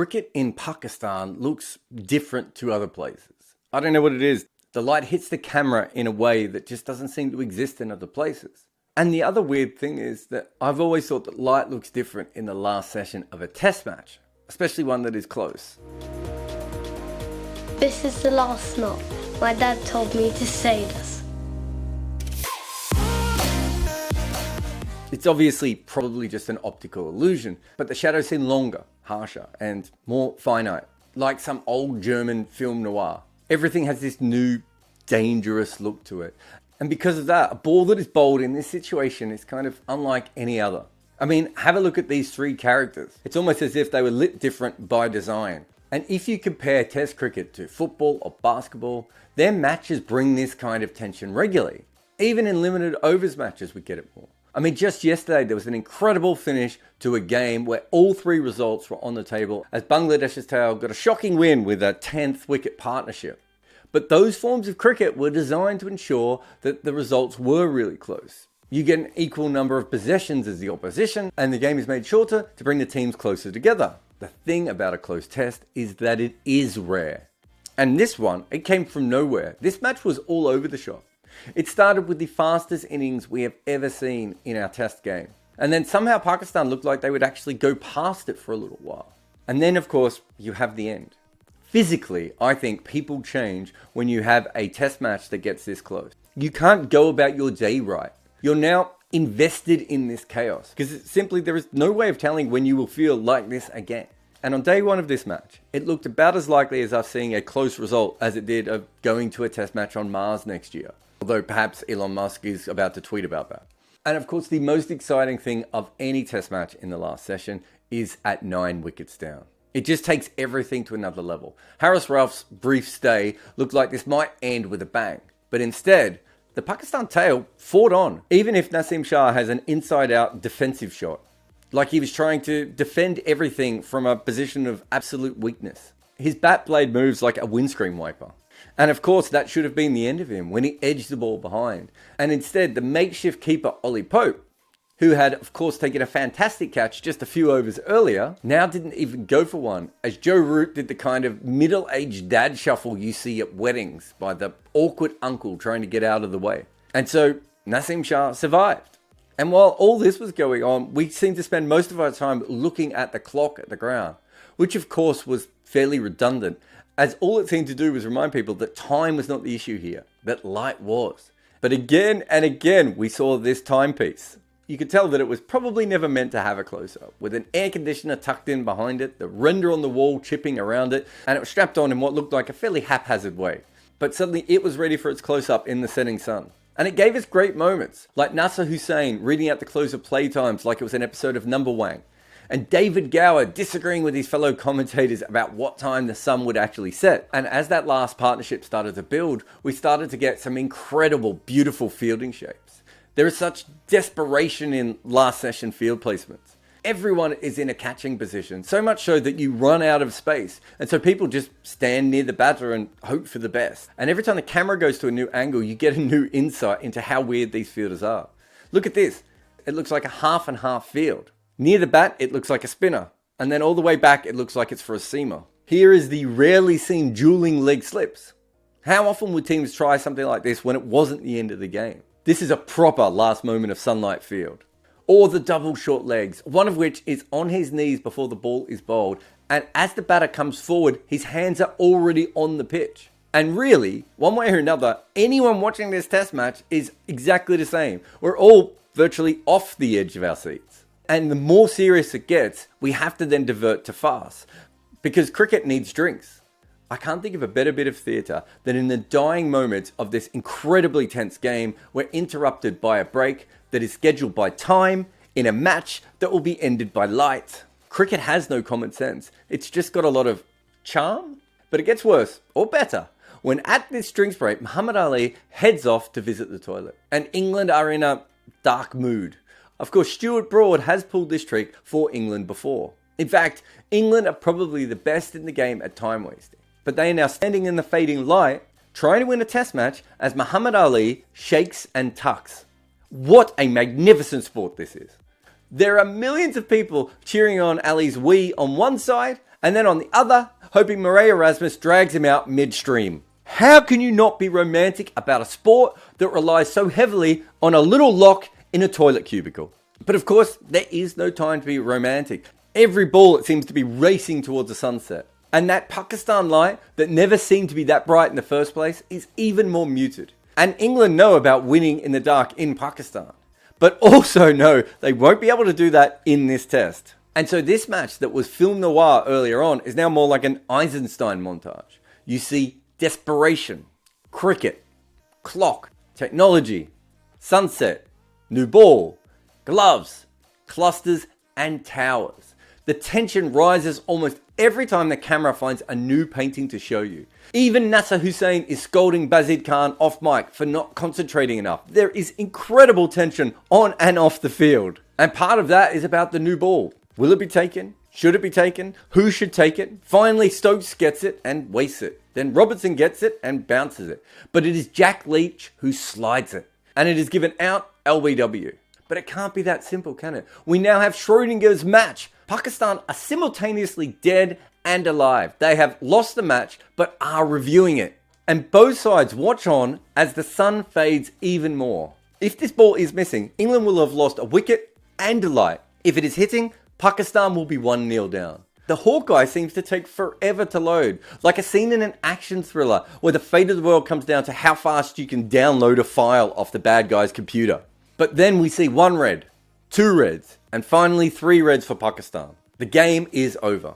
cricket in Pakistan looks different to other places. I don't know what it is. The light hits the camera in a way that just doesn't seem to exist in other places. And the other weird thing is that I've always thought that light looks different in the last session of a test match, especially one that is close. This is the last knot. My dad told me to say this. It's obviously probably just an optical illusion, but the shadows seem longer, harsher, and more finite, like some old German film noir. Everything has this new, dangerous look to it. And because of that, a ball that is bowled in this situation is kind of unlike any other. I mean, have a look at these three characters. It's almost as if they were lit different by design. And if you compare Test cricket to football or basketball, their matches bring this kind of tension regularly. Even in limited overs matches, we get it more. I mean, just yesterday, there was an incredible finish to a game where all three results were on the table as Bangladesh's tail got a shocking win with a 10th wicket partnership. But those forms of cricket were designed to ensure that the results were really close. You get an equal number of possessions as the opposition, and the game is made shorter to bring the teams closer together. The thing about a close test is that it is rare. And this one, it came from nowhere. This match was all over the shop. It started with the fastest innings we have ever seen in our test game. And then somehow Pakistan looked like they would actually go past it for a little while. And then, of course, you have the end. Physically, I think people change when you have a test match that gets this close. You can't go about your day right. You're now invested in this chaos because simply there is no way of telling when you will feel like this again. And on day one of this match, it looked about as likely as us seeing a close result as it did of going to a test match on Mars next year. Although perhaps Elon Musk is about to tweet about that. And of course, the most exciting thing of any test match in the last session is at 9 wickets down. It just takes everything to another level. Haris Rauf's brief stay looked like this might end with a bang. But instead, the Pakistan tail fought on, even if Naseem Shah has an inside-out defensive shot. Like he was trying to defend everything from a position of absolute weakness. His bat blade moves like a windscreen wiper. And of course, that should have been the end of him when he edged the ball behind. And instead, the makeshift keeper, Ollie Pope, who had, of course, taken a fantastic catch just a few overs earlier, now didn't even go for one, as Joe Root did the kind of middle-aged dad shuffle you see at weddings by the awkward uncle trying to get out of the way. And so, Naseem Shah survived. And while all this was going on, we seemed to spend most of our time looking at the clock at the ground, which of course was fairly redundant, as all it seemed to do was remind people that time was not the issue here, that light was. But again and again, we saw this timepiece. You could tell that it was probably never meant to have a close-up, with an air conditioner tucked in behind it, the render on the wall chipping around it, and it was strapped on in what looked like a fairly haphazard way. But suddenly it was ready for its close-up in the setting sun. And it gave us great moments, like Nasser Hussain reading out the close of playtimes like it was an episode of Number Wang, and David Gower disagreeing with his fellow commentators about what time the sun would actually set. And as that last partnership started to build, we started to get some incredible, beautiful fielding shapes. There is such desperation in last session field placements. Everyone is in a catching position, so much so that you run out of space. And so people just stand near the batter and hope for the best. And every time the camera goes to a new angle, you get a new insight into how weird these fielders are. Look at this. It looks like a half and half field. Near the bat, it looks like a spinner. And then all the way back, it looks like it's for a seamer. Here is the rarely seen dueling leg slips. How often would teams try something like this when it wasn't the end of the game? This is a proper last moment of sunlight field. Or the double short legs, one of which is on his knees before the ball is bowled. And as the batter comes forward, his hands are already on the pitch. And really, one way or another, anyone watching this test match is exactly the same. We're all virtually off the edge of our seats. And the more serious it gets, we have to then divert to farce. Because cricket needs drinks. I can't think of a better bit of theatre than in the dying moments of this incredibly tense game, we're interrupted by a break that is scheduled by time in a match that will be ended by light. Cricket has no common sense. It's just got a lot of charm. But it gets worse, or better, when at this drinks break, Muhammad Ali heads off to visit the toilet. And England are in a dark mood. Of course, Stuart Broad has pulled this trick for England before. In fact, England are probably the best in the game at time wasting. But they are now standing in the fading light, trying to win a test match as Muhammad Ali shakes and tucks. What a magnificent sport this is. There are millions of people cheering on Ali's wee on one side And then on the other, hoping Maria Erasmus drags him out midstream. How can you not be romantic about a sport that relies so heavily on a little lock in a toilet cubicle? But of course, there is no time to be romantic. Every ball it seems to be racing towards the sunset. And that Pakistan light that never seemed to be that bright in the first place is even more muted. And England know about winning in the dark in Pakistan, but also know they won't be able to do that in this test. And so this match that was film noir earlier on is now more like an Eisenstein montage. You see desperation, cricket, clock, technology, sunset, new ball, gloves, clusters, and towers. The tension rises almost every time the camera finds a new painting to show you. Even Nasser Hussain is scolding Bazid Khan off mic for not concentrating enough. There is incredible tension on and off the field. And part of that is about the new ball. Will it be taken? Should it be taken? Who should take it? Finally, Stokes gets it and wastes it. Then Robertson gets it and bounces it. But it is Jack Leach who slides it. And it is given out LBW. But it can't be that simple, can it? We now have Schrodinger's match. Pakistan are simultaneously dead and alive. They have lost the match, but are reviewing it. And both sides watch on as the sun fades even more. If this ball is missing, England will have lost a wicket and a light. If it is hitting, Pakistan will be 1-0 down. The Hawkeye seems to take forever to load, like a scene in an action thriller where the fate of the world comes down to how fast you can download a file off the bad guy's computer. But then we see 1 red, 2 reds, and finally 3 reds for Pakistan. The game is over.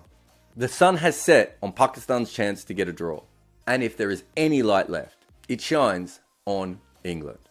The sun has set on Pakistan's chance to get a draw. And if there is any light left, it shines on England.